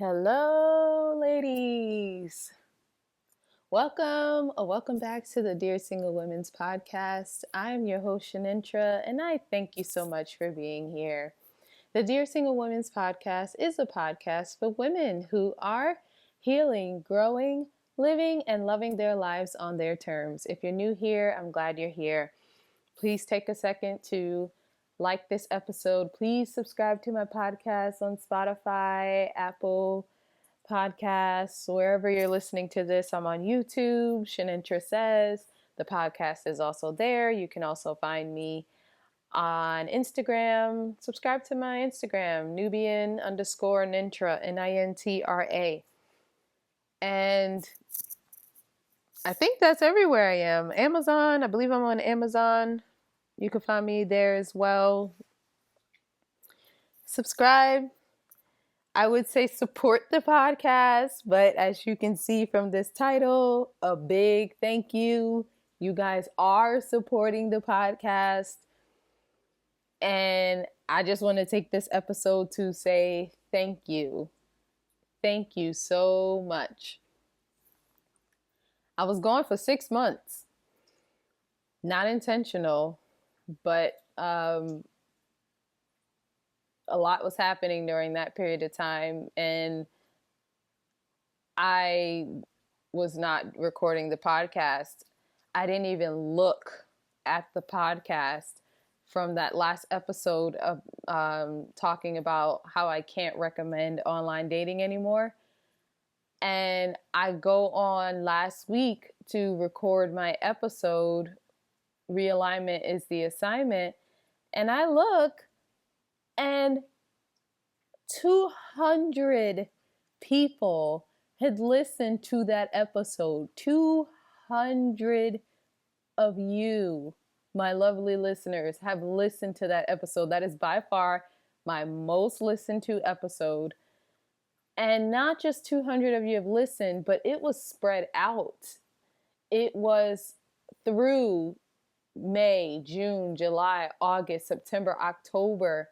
Hello, ladies. Welcome back to the Dear Single Women's podcast. I'm your host, Shanintra, and I thank you so much for being here. The Dear Single Women's podcast is a podcast for women who are healing, growing, living, and loving their lives on their terms. If you're new here, I'm glad you're here. Please take a second to like this episode. Please subscribe to my podcast on Spotify, Apple Podcasts, wherever you're listening to this. I'm on YouTube, Shanintra Says. The podcast is also there. You can also find me on Instagram. Subscribe to my Instagram, Nubian_Nintra, Nintra. And I think that's everywhere I am. Amazon, I believe I'm on Amazon. You can find me there as well. Subscribe. I would say support the podcast, but as you can see from this title, a big thank you. You guys are supporting the podcast. And I just want to take this episode to say thank you. Thank you so much. I was gone for 6 months. Not intentional, but a lot was happening during that period of time, and I was not recording the podcast. I didn't even look at the podcast from that last episode of talking about how I can't recommend online dating anymore. And I go on last week to record my episode, Realignment is the Assignment, and I look, and 200 people had listened to that episode. 200 of you, my lovely listeners, have listened to that episode. That is by far my most listened to episode. And not just 200 of you have listened, but it was spread out. It was through May, June, July, August, September, October.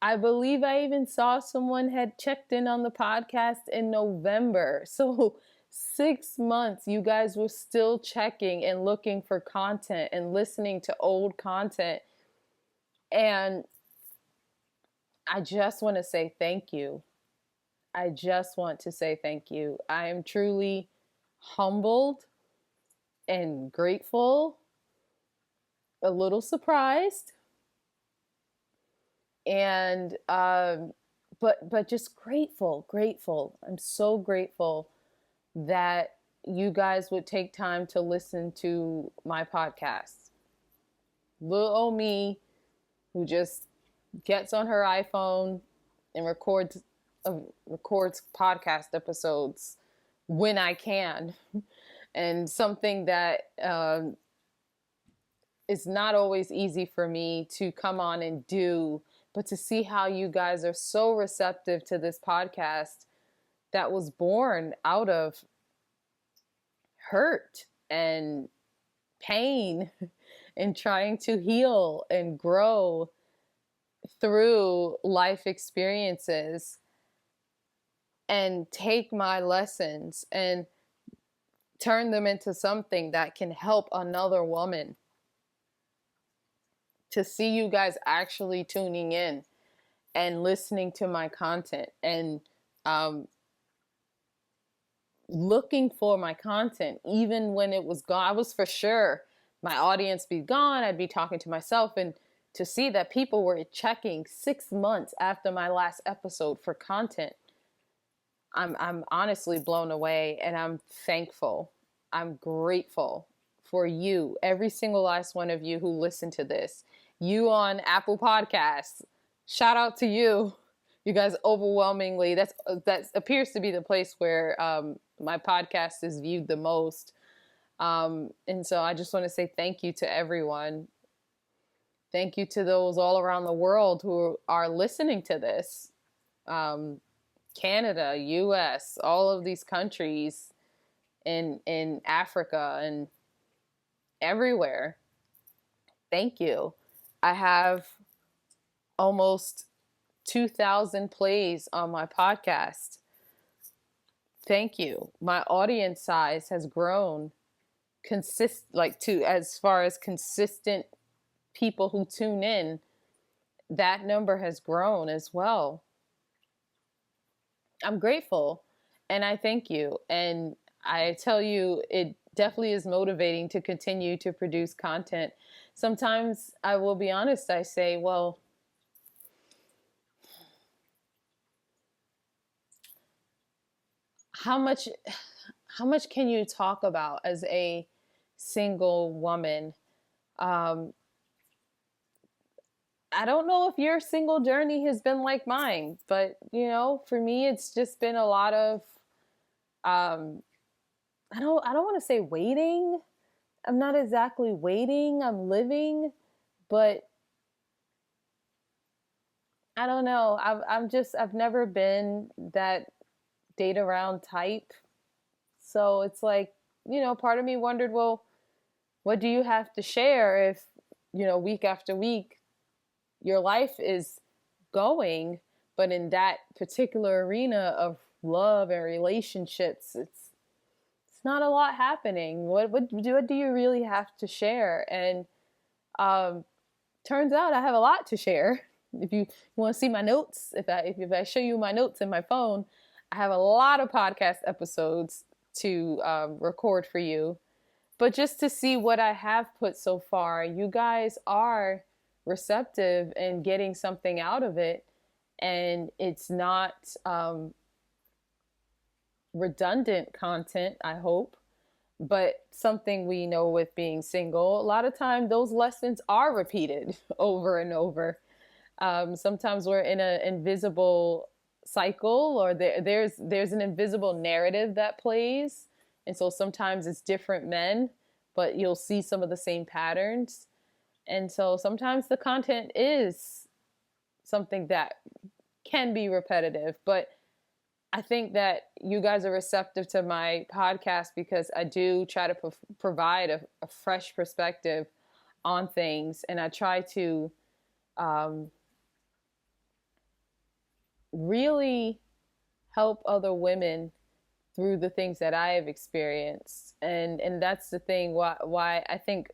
I believe I even saw someone had checked in on the podcast in November. So 6 months, you guys were still checking and looking for content and listening to old content. And I just want to say thank you. I just want to say thank you. I am truly humbled and grateful, a little surprised, and but just grateful. I'm so grateful that you guys would take time to listen to my podcast. Little old me, who just gets on her iPhone and records podcast episodes when I can, and something that is not always easy for me to come on and do, but to see how you guys are so receptive to this podcast that was born out of hurt and pain and trying to heal and grow through life experiences, and take my lessons and turn them into something that can help another woman. To see you guys actually tuning in and listening to my content and looking for my content, even when it was gone. I was for sure my audience be gone. I'd be talking to myself, and to see that people were checking 6 months after my last episode for content, I'm honestly blown away, and I'm thankful. I'm grateful for you, every single last one of you who listened to this. You on Apple Podcasts, shout out to you. You guys overwhelmingly, that appears to be the place where my podcast is viewed the most. And so I just want to say thank you to everyone. Thank you to those all around the world who are listening to this. Canada, US, all of these countries in Africa and everywhere. Thank you. I have almost 2,000 plays on my podcast. Thank you. My audience size has grown as far as consistent people who tune in, that number has grown as well. I'm grateful and I thank you. And I tell you, it definitely is motivating to continue to produce content. Sometimes I will be honest, I say, well, how much can you talk about as a single woman? I don't know if your single journey has been like mine, but for me, it's just been a lot of, I don't want to say waiting. I'm not exactly waiting. I'm living, but I don't know. I've never been that date around type. So it's like, part of me wondered, well, what do you have to share if, week after week, your life is going, but in that particular arena of love and relationships, it's not a lot happening. What do you really have to share? And turns out I have a lot to share. If you want to see my notes, if I show you my notes in my phone, I have a lot of podcast episodes to record for you. But just to see what I have put so far, you guys are receptive and getting something out of it. And it's not redundant content, I hope, but something we know with being single. A lot of time those lessons are repeated over and over. Sometimes we're in an invisible cycle, or there's an invisible narrative that plays. And so sometimes it's different men, but you'll see some of the same patterns. And so sometimes the content is something that can be repetitive, but I think that you guys are receptive to my podcast because I do try to provide a fresh perspective on things. And I try to really help other women through the things that I have experienced. And that's the thing why I think,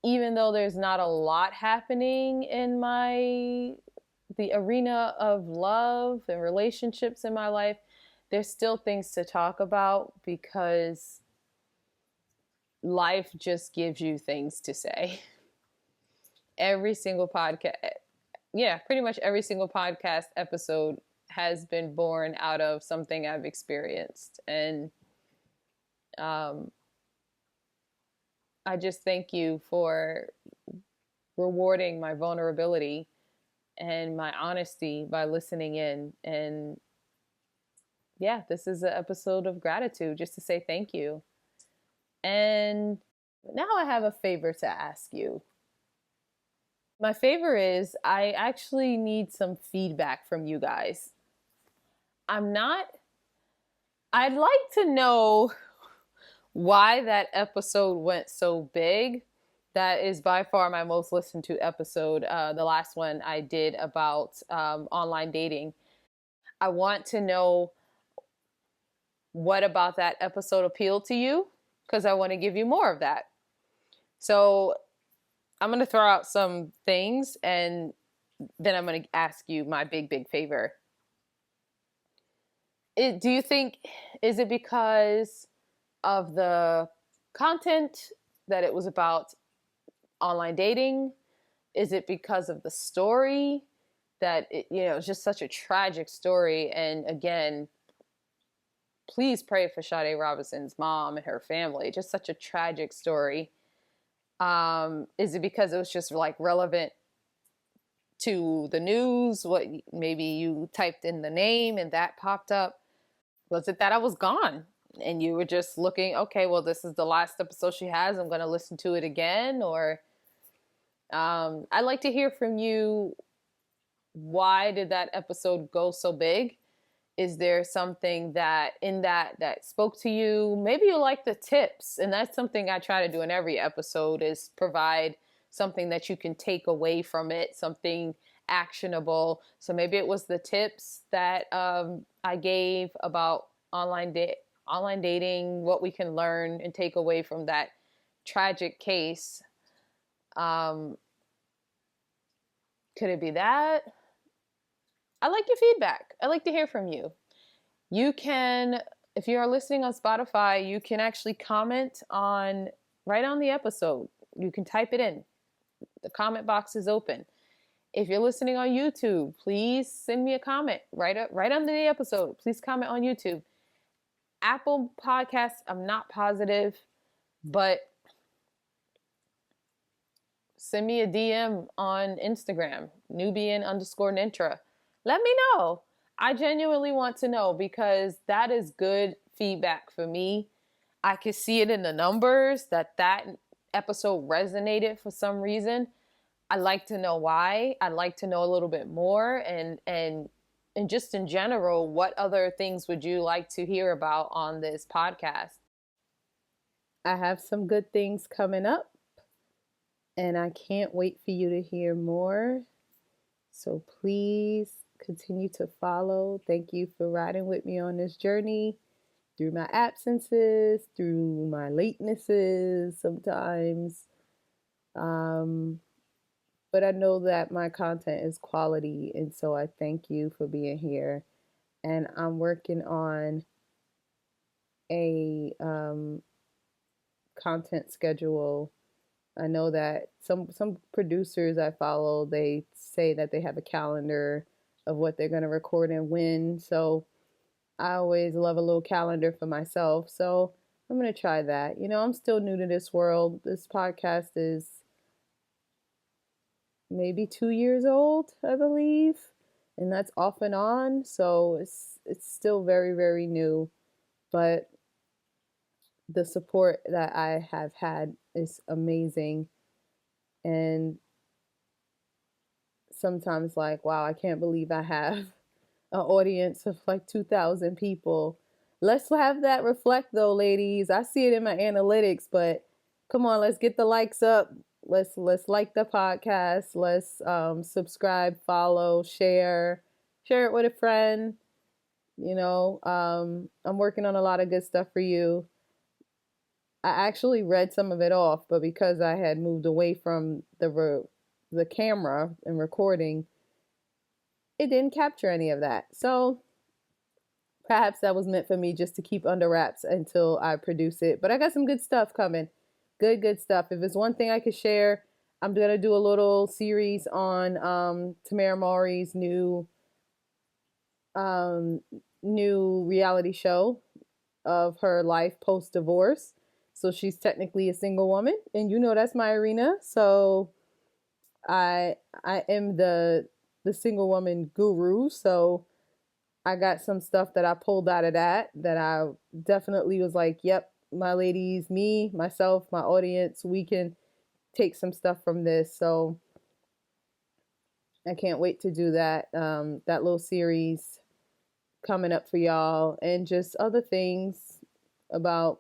even though there's not a lot happening in the arena of love and relationships in my life, there's still things to talk about because life just gives you things to say. Every single podcast, pretty much every single podcast episode has been born out of something I've experienced. And I just thank you for rewarding my vulnerability and my honesty by listening in. And yeah, this is an episode of gratitude, just to say thank you. And now I have a favor to ask you. My favor is I actually need some feedback from you guys. I'd like to know why that episode went so big. That is by far my most listened to episode. The last one I did about online dating. I want to know what about that episode appealed to you, because I want to give you more of that. So I'm going to throw out some things and then I'm going to ask you my big, big favor. Do you think, is it because of the content that it was about online dating? Is it because of the story that it's just such a tragic story? And again, please pray for Sade Robinson's mom and her family. Just such a tragic story. Is it because it was just like relevant to the news? What maybe you typed in the name and that popped up? Was it that I was gone and you were just looking, okay, well, this is the last episode she has, I'm going to listen to it again? Or I'd like to hear from you. Why did that episode go so big? Is there something that spoke to you? Maybe you like the tips, and that's something I try to do in every episode, is provide something that you can take away from it, something actionable. So maybe it was the tips that I gave about online dating, what we can learn and take away from that tragic case. Um, could it be that? I like your feedback. I like to hear from you. You can, if you are listening on Spotify, you can actually comment on right on the episode. You can type it in. The comment box is open. If you're listening on YouTube, please send me a comment right under the episode. Please comment on YouTube. Apple Podcasts, I'm not positive, but send me a DM on Instagram, Nubian_Nintra. Let me know. I genuinely want to know, because that is good feedback for me. I could see it in the numbers that episode resonated for some reason. I'd like to know why. I'd like to know a little bit more, and just in general, what other things would you like to hear about on this podcast? I have some good things coming up, and I can't wait for you to hear more. So please continue to follow. Thank you for riding with me on this journey through my absences, through my latenesses sometimes. But I know that my content is quality, and so I thank you for being here. And I'm working on a content schedule. I know that some producers I follow, they say that they have a calendar of what they're going to record and when. So I always love a little calendar for myself. So I'm going to try that. I'm still new to this world. This podcast is maybe 2 years old, I believe, and that's off and on. So it's still very, very new, but the support that I have had is amazing. And sometimes, like, wow, I can't believe I have an audience of like 2,000 people. Let's have that reflect, though, ladies. I see it in my analytics, but come on, let's get the likes up. Let's like the podcast. Let's subscribe, follow, share it with a friend. I'm working on a lot of good stuff for you. I actually read some of it off, but because I had moved away from the camera and recording, it didn't capture any of that. So perhaps that was meant for me just to keep under wraps until I produce it. But I got some good stuff coming. Good stuff. If it's one thing I could share, I'm going to do a little series on Tamara Mowry's new reality show of her life post-divorce. So she's technically a single woman, and that's my arena. So I am the single woman guru. So I got some stuff that I pulled out of that I definitely was like, yep, my ladies, me, myself, my audience, we can take some stuff from this. So I can't wait to do that little series coming up for y'all, and just other things about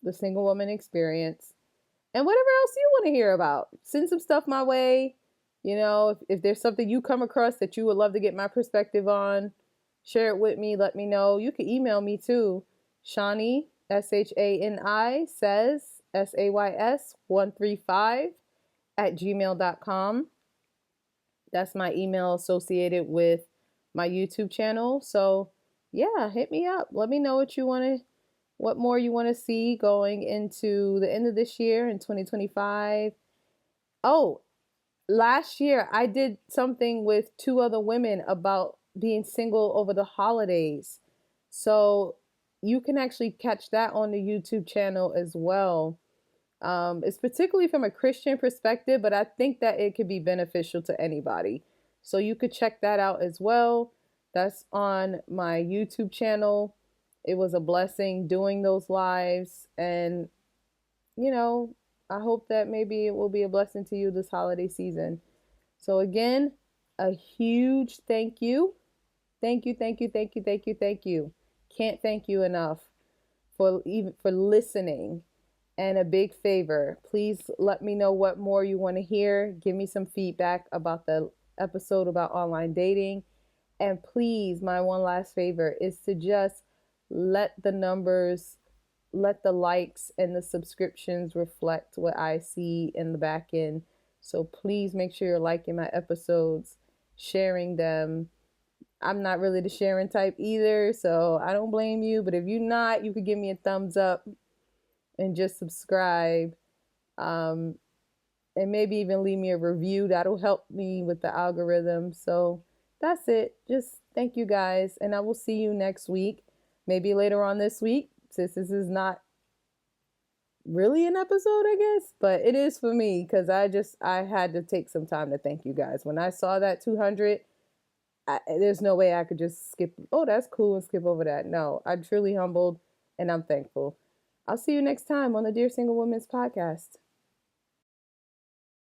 the single woman experience and whatever else you want to hear about. Send some stuff my way. If there's something you come across that you would love to get my perspective on, share it with me. Let me know. You can email me too. Shani, Shani, says, SAYS 135 @gmail.com. That's my email associated with my YouTube channel. So yeah, hit me up. Let me know what more you want to see going into the end of this year in 2025. Oh, last year I did something with 2 other women about being single over the holidays. So you can actually catch that on the YouTube channel as well. It's particularly from a Christian perspective, but I think that it could be beneficial to anybody. So you could check that out as well. That's on my YouTube channel. It was a blessing doing those lives. And, I hope that maybe it will be a blessing to you this holiday season. So again, a huge thank you. Thank you. Can't thank you enough for listening. And a big favor, please let me know what more you want to hear. Give me some feedback about the episode about online dating. And please, my one last favor is to just let the numbers, let the likes and the subscriptions reflect what I see in the back end. So please make sure you're liking my episodes, sharing them. I'm not really the sharing type either, so I don't blame you. But if you're not, you could give me a thumbs up and just subscribe. Um, and maybe even leave me a review. That'll help me with the algorithm. So that's it. Just thank you guys. And I will see you next week. Maybe later on this week, since this is not really an episode, I guess. But it is for me because I had to take some time to thank you guys. When I saw that 200, there's no way I could just skip. Oh, that's cool, and skip over that. No, I'm truly humbled and I'm thankful. I'll see you next time on the Dear Single Women's podcast.